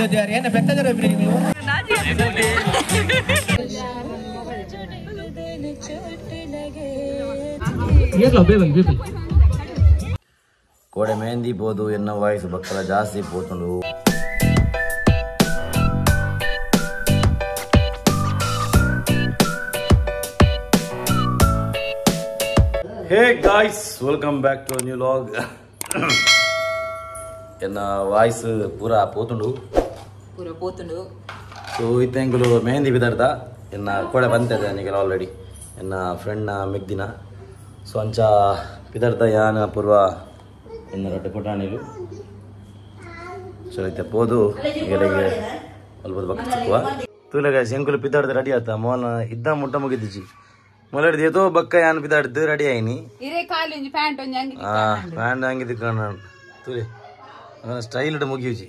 ಅಯ್ಯೋ ದೇವ್ರ ಏನು ಬೆತ್ತದರ ನೀವು కోడ మెహందీ పోదు ఎన్నో వాయిస్ బక్కల జాస్తి పోతుండు. Hey guys welcome back to new vlog. ఎన్న వాయిస్ పూరా పోతుండు ಸೊ ಇತ್ತೆಂಗಳು ಮೆಹಂದಿ ಬಿದ್ದಾಡ್ದ ಎನ್ನ ಕೋಡೆ ಬಂತದೆ ನಿಗಲ ಆಲ್ರೆಡಿ ಎನ್ನ ಫ್ರೆಂಡ್ನ ಮೆಗ್ದಿನ ಸೊ ಅಂಚ ಬಿದ್ದಾಡ್ದ ಯಾನ ಪೂರ್ವ ಎನ್ನ ರೊಟ್ಟೆ ಪುಟಾಣಿಲು ಸೊ ಐತೆ ಪೋದು ಈಗಲಿಗೆ ಅಲ್ಬದು ಬಕ್ಕ ಚಿಕ್ಕುವ ತೂಲೆಗ ಶಂಕುಲು ಬಿದ್ದಾಡ್ದು ರೆಡಿ ಆತ ಮೋನ ಇದ್ದ ಮುಟ್ಟ ಮುಗಿದಿಚ್ಚಿ ಮೊಲಡಿದ ಏತೋ ಬಕ್ಕ ಯಾನ್ ಬಿದ್ದಾಡ್ದು ರೆಡಿ ಆಯ್ನಿ ಪ್ಯಾಂಟ್ ಹಂಗಿದ್ದು ಕಾಣ ತೂಲೆ ಸ್ಟೈಲ್ ಇಟ್ಟು ಮುಗಿಯುಚಿ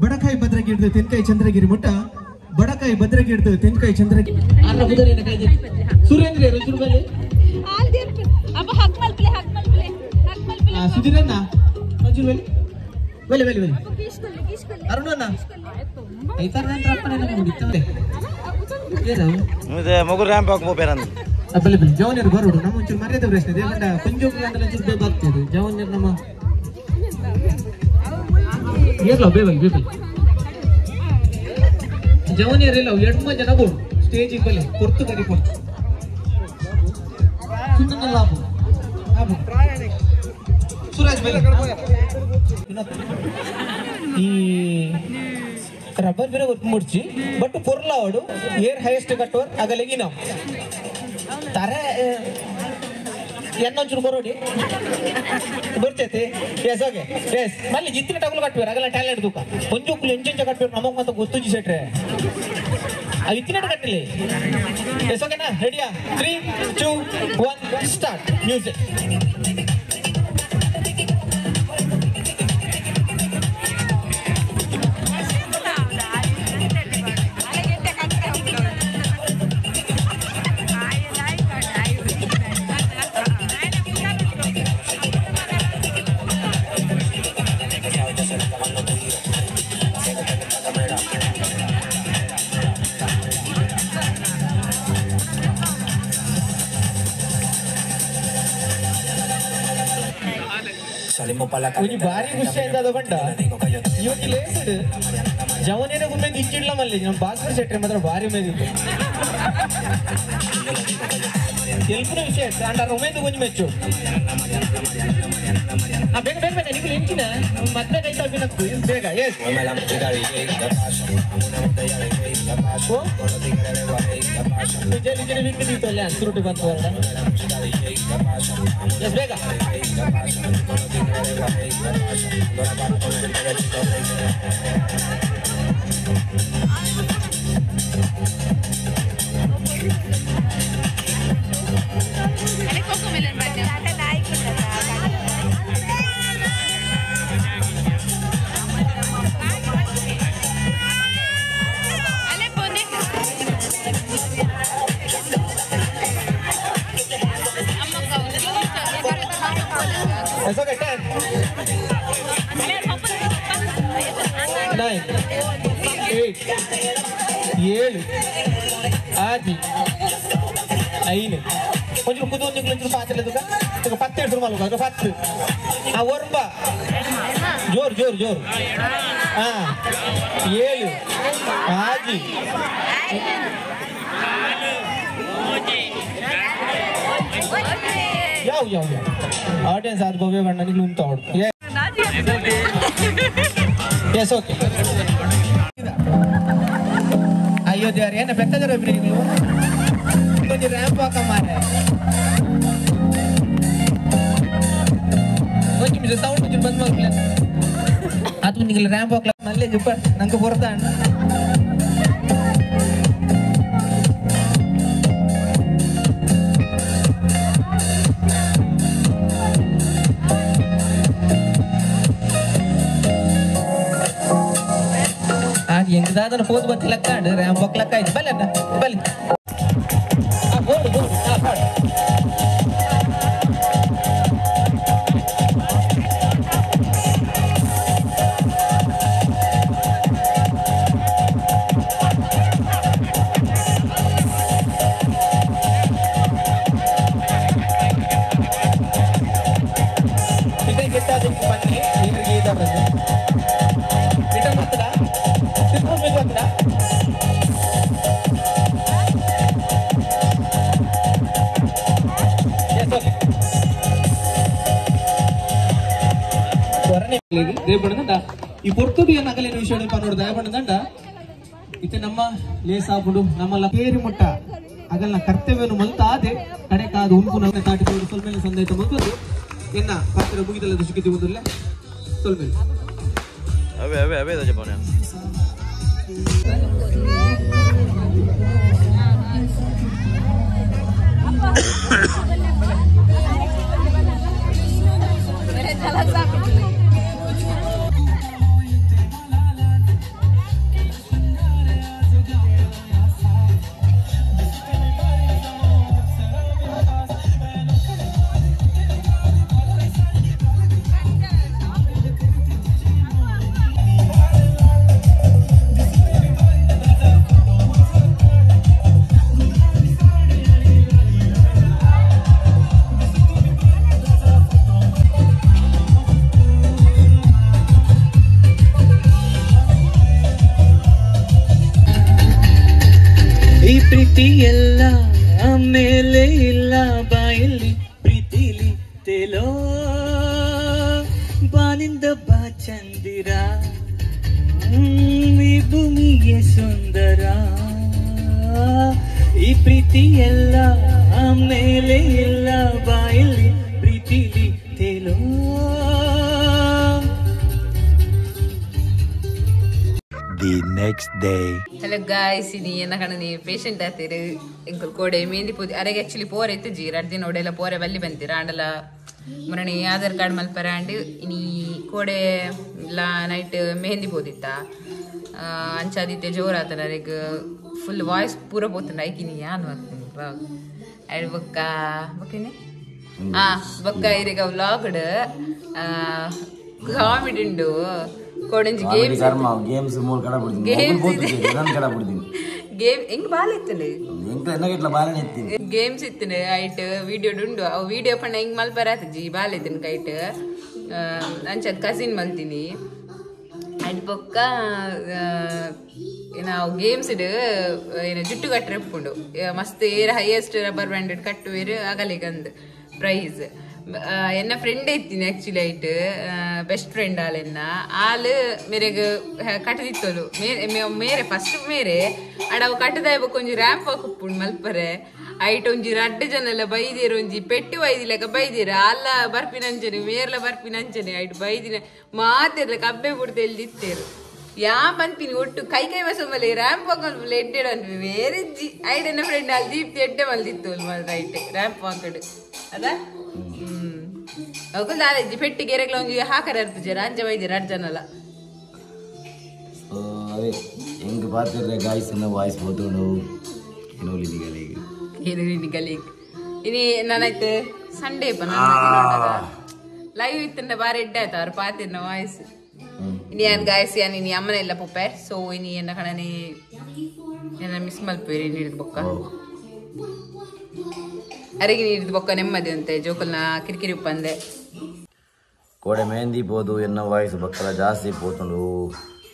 ಬಡಕಾಯಿ ಭದ್ರಗಿಡ್ದು ತೆನ್ಕಾಯಿ ಚಂದ್ರಗಿರಿ ಮುಟ್ಟ ಬಡಕಾಯಿ ಭದ್ರಗಿಡ್ದು ತೆನ್ಕಾಯಿ ಚಂದ್ರಗಿರಿ ಸುರೇಂದ್ರ ಸುಧೀರಣ್ಣ ಮಂಜೂರ್ ವೆಲಿ ವೆಲಿ ವೆಲಿ ಅರುಣಣ್ಣ ಮಗು ರ್ಯಾಂಪ್ ಹಾಕ್ಬೋಬೇರಂತ ಜವನಿಯರು ಬರೋಡು ನಮ್ಮ ಒಂಚೂರು ಮರ್ಯಾದೆ ಪ್ರಶ್ನೆ ದೇವಣ್ಣ ಪಂಜೋಗಿ ಅಂತ ಒಂಚೂರು ಬೇಕಾಗ್ತದೆ ಜವನಿಯರು ನಮ್ಮ ಏರ್ಲ ಬೇಬಲ್ ಬೇಬಲ್ ಜವನಿಯರೆಲ್ಲ ಎರಡು ಜನ ಬೋಡು ಸ್ಟೇಜಿಗೆ ಬಲ್ಲಿ ಕೊರ್ತು ಕರಿ ಕೊಡ್ತು ಸುಮ್ಮನೆ ಲಾಭ ಸುರಾಜ್ ಮೇಲೆ ಈ ರಬ್ಬರ್ ಬೇರೆ ವರ್ಕ್ ಮುಡ್ಚಿ ಬಟ್ ಪೊರ್ಲಾವಡು ಏರ್ ಹೈಯೆಸ್ಟ್ ಕಟ್ಟೋರ್ ಅಗಲಿಗೆ ನಾವು ತರ ಎನ್ನೊಂಚೂರು ಬರೋಡಿ ಬರ್ತೈತಿ ಎಸ್ ಓಕೆ ಎಸ್ ಮಲ್ಲಿ ಜಿತ್ತಿನ ಟಗಲು ಕಟ್ಬೇರು ಅಗಲ ಟ್ಯಾಲೆಂಟ್ ದೂಕ ಒಂಜೊಕ್ಕಲು ಎಂಚೆಂಚ ಕಟ್ಬೇರು ನಮಗೆ ಮತ್ತೆ ಗೊತ್ತು ಸೆಟ್ರೆ ಅದು ಇತ್ತಿನ ಕಟ್ಟಲಿ ಎಸ್ ಓಕೆನಾ ರೆಡಿಯಾ 3 2 1 ಸ್ಟಾರ್ಟ್ ಮ್ಯೂಸಿಕ್ ಭಾರಿ ಖುಷಿ ಆಯ್ತು ಅದು ಬಂಡ ಇವತ್ತು ಲೇಸ್ಡ್ ಜವನೇನ ಗುಮ್ಮೆಂದು ಇಚ್ಚಿಡ್ಲ ಮಲ್ಲಿ ನಮ್ಮ ಭಾಸ್ಕರ್ ಶೆಟ್ಟಿ ಮಾತ್ರ ಭಾರಿ ಮೇದಿತ್ತು ಎಲ್ಪನ ವಿಷಯ ಅಂಡ ಉಮೇದು ಕೊಂಚ ಮೆಚ್ಚು ಬೇಗ ಬೇಗ ಬೇಗ ನೀವು ಎಂಚಿನ ಮತ್ತೆ ಕೈತಾ ಬಿನಕ್ಕು ಬೇಗ ಎಸ್ ವಿಜಯ ವಿಜಯ ವಿಕ್ಕಿತ್ತು ಅಲ್ಲ ಸುರುಟಿ ಬಂತು ಹೊರಡ ಎಸ್ ಬೇಗ It's okay, 10 9 8 7 8 కొంచెం కుదురు కొంచెం పాత్రలేదు ఒక 10 ఎడు రూపాయలు ఒక 10 ఆ ఒర్బ జోర్ జోర్ జోర్ 7 8 ಯಾವ ಯಾವ ಆಡಿಯನ್ಸ್ ಆದ ಗೋವೆ ಬಣ್ಣ ನಿಗ್ಲು ಉಂಟ ಹೊಡು ಎಸ್ ಓಕೆ ಅಯ್ಯೋ ದೇವ್ರ ಏನು ಬೆತ್ತದರ ನೀವು ರ್ಯಾಂಪ್ ಹಾಕ ಮಾರೆ ಅದು ನಿಂಗೆ ರ್ಯಾಂಪ್ ಹಾಕ್ಲ ನಲ್ಲೇ ಜುಪ್ಪ ನಂಗೆ ಬರ್ತಾ ಅಣ್ಣ ಎಂಗದಾದನ ಹೋದ್ ಬಂತಿ ಲಕ್ಕಾಂಡು ರ್ಯಾಂಪ್ ಹಾಕ್ ಲಕ್ಕ ಆಯ್ತು ಬಲ್ಲ ಬಲ್ಲಿ ಈ ಪೊರ್ತುಡಿ ನಗಲಿನ ವಿಷಯ ನೋಡ ದಯಪಡದಂಡ ಇತ್ತೆ ನಮ್ಮ ಲೇಸಾಪುಡು ನಮ್ಮಲ್ಲ ಕೇರಿ ಮುಟ್ಟ ಅಗಲ್ನ ಕರ್ತವ್ಯವನ್ನು ಮಲ್ತಾದೆ ಕಡೆ ಕಾದು ಉಂಪು ನಮ್ಮ ತಾಟಿಕೊಂಡು ಸ್ವಲ್ಪ ಸಂದೈತ ಬಂದು ಎನ್ನ ಪಾತ್ರ ಮುಗಿದಲ್ಲ ದಶಕತಿ ಬಂದಿಲ್ಲ ಸ್ವಲ್ಪ ಅವೇ ಅವೇ ಅವೇ ದಜಪನೆ ಪ್ರೀತಿ ಎಲ್ಲ ಆಮೇಲೆ ಇಲ್ಲ ಬಾಯಲ್ಲಿ ಪ್ರೀತಿಲಿ ತೇಲೋ ಬಾನಿಂದ ಬಾ ಚಂದಿರ ಈ ಭೂಮಿಗೆ ಸುಂದರ ಈ ಪ್ರೀತಿ ಎಲ್ಲ ಆಮೇಲೆ ಇಲ್ಲ ಬಾಯಲ್ಲಿ ಪ್ರೀತಿಲಿ ತೇಲೋ The next day. Hello guys, ini enak kan nih patient datang engkau kode mendi pun ada actually pore itu jirat di nodela pore valli bentir andala mana Aadhaar card malparandi ini kode la night mehendi podita anchadite jora tara reg full voice pura potunda ikini yan bag ad bakka bakine bakka irega vlog comedy undo कोडेंज games games मोल कड़ा पड़ती games run कड़ा पड़ती game इंग बाल इतने इंग तो इन्ना बाल नहीं इतने गेम्स इतने आइट वीडियो ढूंढो और वीडियो पर इंग मल पर आते जी बाल इतने काइट अंचत कजिन मलती आइट पक्का ना गेम्स इड जुट्टू कट्टे पुंडो मस्त एयर हाईएस्ट रबर बैंडेड कट्टू वेर आगले गंद प्राइज एन्न फ्रेंड इत्तीनि एक्चुअली आइट बेस्ट फ्रेंड आलेन्ना आल मेरे कटदित्तोलु मेरे फस्ट मेरे अड अव कटदायब कोंजि रैंप हाकुपुंಡು मल्परे आइट ಒಂಜಿ ರಡ್ಡ್ ಜನಲ ಬೈದೆರ್ ಒಂಜಿ ಪೆಟ್ಟು ಬೈದಿಲಕ ಬೈದೆರ್ ಅಲ್ಲ ಬರ್ಪಿನಂಚನೆ ಮೇರ್ಲ ಬರ್ಪಿನಂಚನೆ ಆಯ್ತು ಬೈದಿನ ಮಾತೆರ್ಲ ಕಬ್ಬೆ ಬುಡ್ದೆಲ್ ದಿತ್ತೇರು ಯಾ ಬಂತಿನಿ ಒಟ್ಟು ಕೈ ಕೈ ವಸಮಲೆ ರ್ಯಾಂಪ್ ಹಾಕೊಂಡು ಎಡ್ಡೆಡ್ ಅನ್ವಿ ಬೇರೆಜ್ಜಿ ಆಯ್ತು ನನ್ನ ಫ್ರೆಂಡ್ ಅಲ್ಲಿ ದೀಪ್ತಿ ಎಡ್ಡೆ ಮಲ್ದಿತ್ತು ಮಾತ್ರ ಆಯ್ತು ರ್ಯಾಂಪ್ ಹಾಕಡು ಅದ ಅವು ದಾಲೆಜ್ಜಿ ಪೆಟ್ಟು ಗೆರೆಗ್ಲ ಒಂಜಿ ಹಾಕರ ಇರ್ತಜರ ಅಂಚ ಬೈದೆರ್ ರಡ್ಡ್ ಜನಲ ಅದೇ ಹೆಂಗ್ ಪಾತ್ರೆ ಗಾಯ್ಸ್ ನ ವಾಯ್ಸ್ ಬೋತುಂಡು ಏನೋಲಿ ಗಲೀಗ್ ಏನೇನಿ ಗಲೀಗ್ ಇನಿ ನಾನೈತೆ ಸಂಡೇ ಪನ ಲೈವ್ ಇತ್ತಂಡ ಬಾರಿ ಎಡ್ಡೆ ಆಯ್ತು ಅವ್ರ ಪಾತಿನ voice ini an guys yani ni amana illa popper so ini enna kanani enna miss malpere ni hididu bokka arigi ni hididu bokka nemmadi ante jokalna kirkiri uppande ಕೋಡೆ ಮೆಹಂದಿ ಬೋದು ಎನ್ನ voice ಬಕ್ಕಲ ಜಾಸ್ತಿ ಪೋತುಂಡು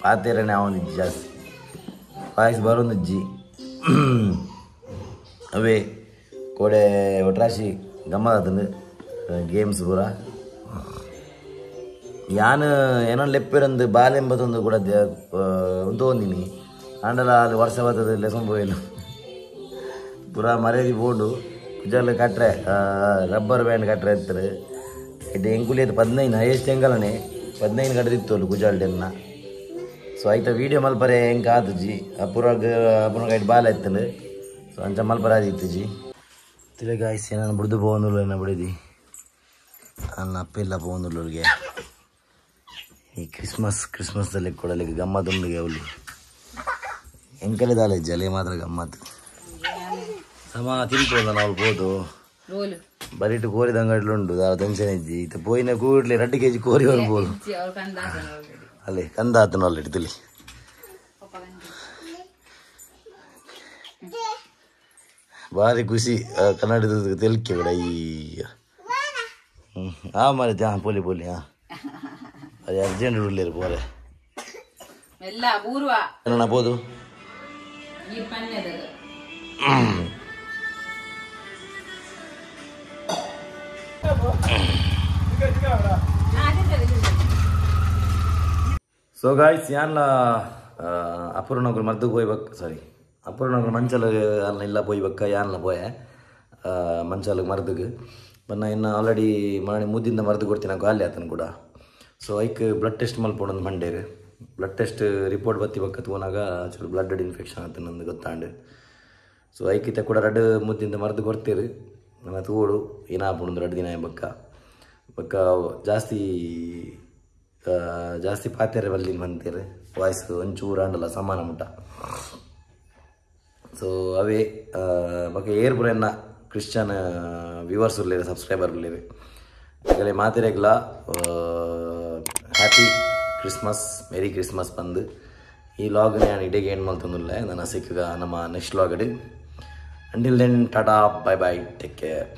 ಪಾತೆರನೆ ಅವನಿಜ್ಜಿ ಜಾಸ್ತಿ voice ಬರೋಂದಿಜ್ಜಿ ಅವೇ ಕೋಡೆ ಒಟ್ರಾಶಿ ಗಮ್ಮತ್ತಂದು ಗೇಮ್ಸ್ ಪೂರ ಯಾನ್ ಏನೋ ಲೆಪ್ಪಿರಂದು ball ಎಂಬತ್ತೊಂದು ಕೂಡ ತೋಂದಿನಿ ಆಂಡಲ ಅಲ್ಲಿ ವರ್ಷ ಬರ್ತದೆ ಲೆಸನ್ ಪೋಯಿಲ್ಲ ಪೂರ ಮರ್ಯಾದೆ ಬೋರ್ಡು ಕುಜಲ್ ಕಟ್ರೆ ರಬ್ಬರ್ ಬ್ಯಾಂಡ್ ಕಟ್ರೆ ಇರ್ತಾರೆ ಇದು ಎಂಕುಲಿ ಅದು 15 ಹೈಯೆಸ್ಟ್ ಎಂಗಲನೆ 15 ಗಂಟೆ ಗುಜಾಲ್ಡೆನ್ನ ಸೊ ಆಯ್ತಾ ವೀಡಿಯೋ ಮಲ್ಪರೆ ಹೆಂಗೆ ಆದುಜಿ ಅಪುರ ಬಾಲ ಎತ್ತಂಡು ಸೊ ಅಂಚ ಮಲ್ಪರ ಆದಿತ್ತು ಜಿ ತಿರುಗಾಯಿಸಿ ನಾನು ಬಿಡ್ದು പോകുന്നുള്ളൂ ಎನ್ನ ಬಿಡಿದಿ ನನ್ನ ಅಪ್ಪಿಲ್ಲ പോകുന്നുള്ളೂರಿಗೆ ಈ ಕ್ರಿಸ್ಮಸ್ದಲ್ಲಿ ಕೊಡಲಿಕ್ಕೆ ಗಮ್ಮತ್ತುಂಡಿಗೆ ಅವಳು ಎಂಕಲಿದಾಳೆ ಜಲೆ ಮಾತ್ರ ಗಮ್ಮತ್ತು ಸಮ ತಿನ್ಬೋದು ನಾವು ಬೋದು ಬರೀಟು ಕೋರಿದ ಅಂಗಡಿಲುಂಟು ಟೆನ್ಷನ್ ಇದ್ದಿ ಇತ್ತು ಪೋಯಿನ ಕೂಡ್ಲಿ 2 kg ಕೋರಿ ಬರ್ಬೋದು ಅಲ್ಲೇ ಕಂದ ಆತನು ಆಲ್ರೆಡಿ ತುಲಿ ಭಾರಿ ಖುಷಿ ಕನ್ನಡದ ತೆಲ್ಕೆ ಬಿಡ ಈ ಮಾರಿ ಹಾಂ ಪೋಲಿ ಹಾಂ ಅದು ಅರ್ಜೆಂಟ್ ಉಳ್ಳಿರು ಪೋರೆ ಏನಣ್ಣ ಬೋದು ಸೊ ಗಾಯ್ಸ್ ಯಾನ್ಲ ಅಪೂರ್ಣಗಳು ಮರ್ದು ಹೋಯ್ಬೇಕು ಸಾರಿ ಅಪೂರ್ಣಗಳು ಮಂಚಲ ಅಲ್ಲ ಇಲ್ಲ ಹೋಯ್ಬೇಕ ಯಾನ್ಲ ಪೋಯೆ ಮಂಚಾಲಿಗೆ ಮರ್ದಗೆ ಬನ್ನ ಇನ್ನು ಆಲ್ರೆಡಿ ಮಾಡಿ ಮುದ್ದಿಂದ ಮರ್ದು ಕೊಡ್ತೀನಿ ನಾನು ಅಲ್ಲಿ ಆತನು ಕೂಡ ಸೊ ಐಕ್ ಬ್ಲಡ್ ಟೆಸ್ಟ್ ಮಲ್ಪೊಂಡು ಮಂಡೇರು ಬ್ಲಡ್ ಟೆಸ್ಟ್ ರಿಪೋರ್ಟ್ ಬತ್ತಿಬೇಕ ತೋನಾಗ ಚಲೋ ಬ್ಲಡ್ ಇನ್ಫೆಕ್ಷನ್ ಆತ ನಂದು ಗೊತ್ತಾಂಡು ಸೊ ಐಕಿತ ಕೂಡ 2 ಮುದ್ದಿಂದ ಮರ್ದು ಕೊಡ್ತೀರಿ ನನ್ನ ತೋಡು ಏನಾಗ್ಬಿಡು 2 ದಿನ ಬಕ್ಕ ಜಾಸ್ತಿ ಪಾತ್ರೆ ಬಲ್ಲಿ ಬಂತೀರಿ ವಾಯ್ಸ್ ಒಂಚೂರು ಅಂಡಲ್ಲ ಸಮಾನ ಮುಟ್ಟ ಸೊ ಅವೇ ಬಕ್ಕ ಏರ್ ಬುರೆನ್ನ ಕ್ರಿಶ್ಚಿಯನ್ ವ್ಯೂವರ್ಸ್ ಉಳ್ಳೇರಿ ಸಬ್ಸ್ಕ್ರೈಬರ್ ಉಳ್ಳೇರಿ ಆಗಲೇ ಮಾತಿರಲ್ಲ ಹ್ಯಾಪಿ ಕ್ರಿಸ್ಮಸ್ ಮೇರಿ ಕ್ರಿಸ್ಮಸ್ ಬಂದು ಈ ಲಾಗ್ನ ನಾನು ಇಡೀಗೆ ಏನು ಮಾಡ್ತಂದಿಲ್ಲ ನನ್ನ ಸಿಕ್ಕ ನಮ್ಮ next vlog until then tata bye take care